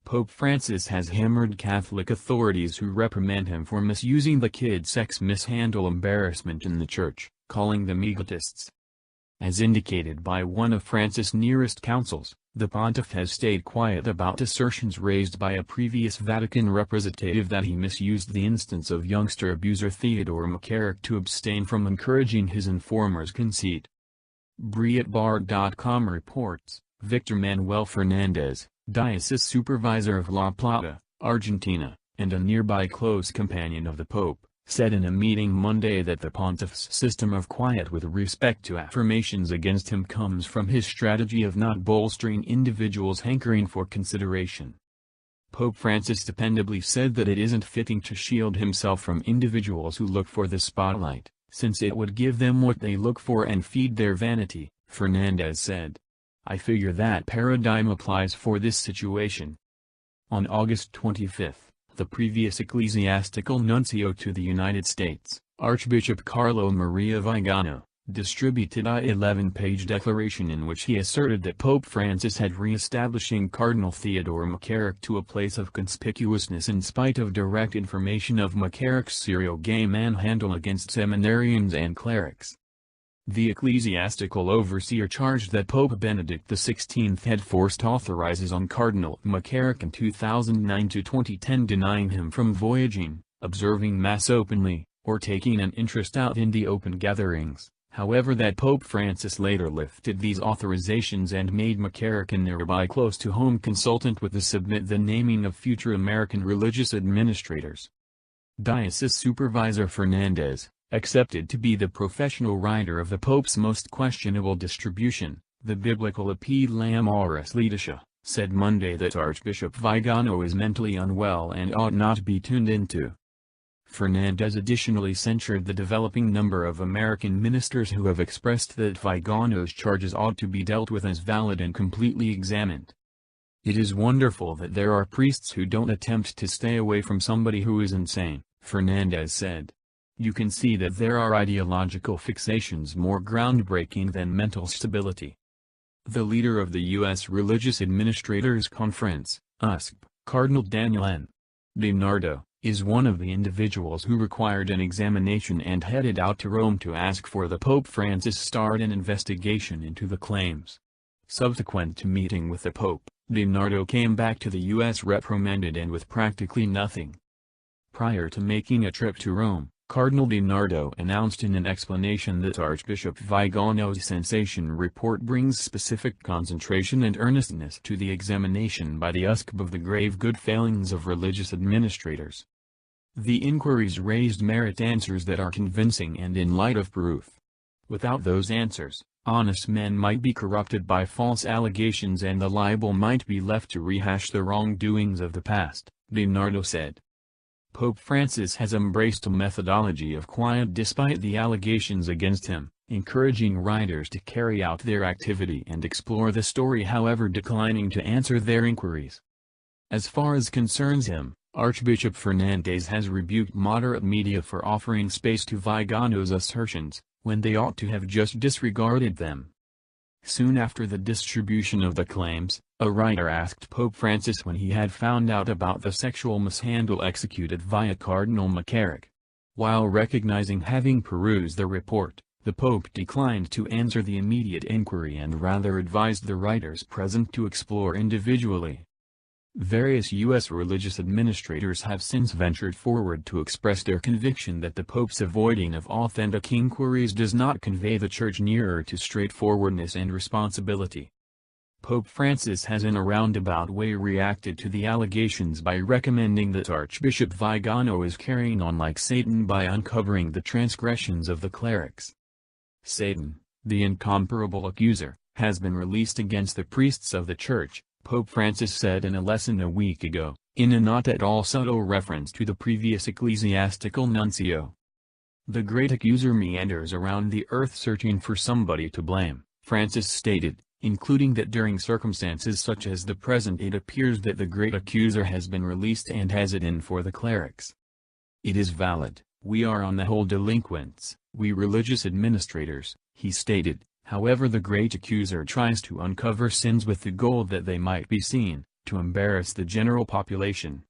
Pope Francis has hammered Catholic authorities who reprimand him for misusing the kid sex mishandle embarrassment in the church, calling them egotists. As indicated by one of Francis' nearest counsels, the pontiff has stayed quiet about assertions raised by a previous Vatican representative that he misused the instance of youngster abuser Theodore McCarrick to abstain from encouraging his informer's conceit. Briatbar.com reports, Victor Manuel Fernandez, diocese supervisor of La Plata, Argentina, and a nearby close companion of the Pope, said in a meeting Monday that the pontiff's system of quiet with respect to affirmations against him comes from his strategy of not bolstering individuals hankering for consideration. Pope Francis dependably said that it isn't fitting to shield himself from individuals who look for the spotlight, since it would give them what they look for and feed their vanity, Fernandez said. I figure that paradigm applies for this situation. On August 25, the previous ecclesiastical nuncio to the United States, Archbishop Carlo Maria Vigano, distributed a 11-page declaration in which he asserted that Pope Francis had re-establishing Cardinal Theodore McCarrick to a place of conspicuousness in spite of direct information of McCarrick's serial gay manhandle against seminarians and clerics. The ecclesiastical overseer charged that Pope Benedict XVI had forced authorizes on Cardinal McCarrick in 2009 to 2010 denying him from voyaging, observing Mass openly, or taking an interest out in the open gatherings, however that Pope Francis later lifted these authorizations and made McCarrick a nearby close-to-home consultant with the submit the naming of future American religious administrators. Diocese Supervisor Fernandez, accepted to be the professional writer of the Pope's most questionable distribution, the biblical appeal Amoris Laetitia, said Monday that Archbishop Vigano is mentally unwell and ought not be tuned into. Fernandez additionally censured the developing number of American ministers who have expressed that Vigano's charges ought to be dealt with as valid and completely examined. It is wonderful that there are priests who don't attempt to stay away from somebody who is insane, Fernandez said. You can see that there are ideological fixations more groundbreaking than mental stability. The leader of the U.S. Religious Administrators Conference, USC, Cardinal Daniel N. DiNardo, is one of the individuals who required an examination and headed out to Rome to ask for the Pope Francis start an investigation into the claims. Subsequent to meeting with the Pope, DiNardo came back to the U.S. reprimanded and with practically nothing. Prior to making a trip to Rome, Cardinal DiNardo announced in an explanation that Archbishop Vigano's sensation report brings specific concentration and earnestness to the examination by the USC of the grave good failings of religious administrators. The inquiries raised merit answers that are convincing and in light of proof. Without those answers, honest men might be corrupted by false allegations and the liable might be left to rehash the wrongdoings of the past, DiNardo said. Pope Francis has embraced a methodology of quiet despite the allegations against him, encouraging writers to carry out their activity and explore the story however declining to answer their inquiries. As far as concerns him, Archbishop Fernandez has rebuked moderate media for offering space to Vigano's assertions, when they ought to have just disregarded them. Soon after the distribution of the claims, a writer asked Pope Francis when he had found out about the sexual mishandle executed via Cardinal McCarrick. While recognizing having perused the report, the Pope declined to answer the immediate inquiry and rather advised the writers present to explore individually. Various U.S. religious administrators have since ventured forward to express their conviction that the Pope's avoiding of authentic inquiries does not convey the Church nearer to straightforwardness and responsibility. Pope Francis has in a roundabout way reacted to the allegations by recommending that Archbishop Vigano is carrying on like Satan by uncovering the transgressions of the clerics. Satan, the incomparable accuser, has been released against the priests of the Church, Pope Francis said in a lesson a week ago, in a not at all subtle reference to the previous ecclesiastical nuncio. The great accuser meanders around the earth searching for somebody to blame, Francis stated, including that during circumstances such as the present it appears that the great accuser has been released and has it in for the clerics. It is valid, we are on the whole delinquents, we religious administrators, he stated. However, the great accuser tries to uncover sins with the goal that they might be seen, to embarrass the general population,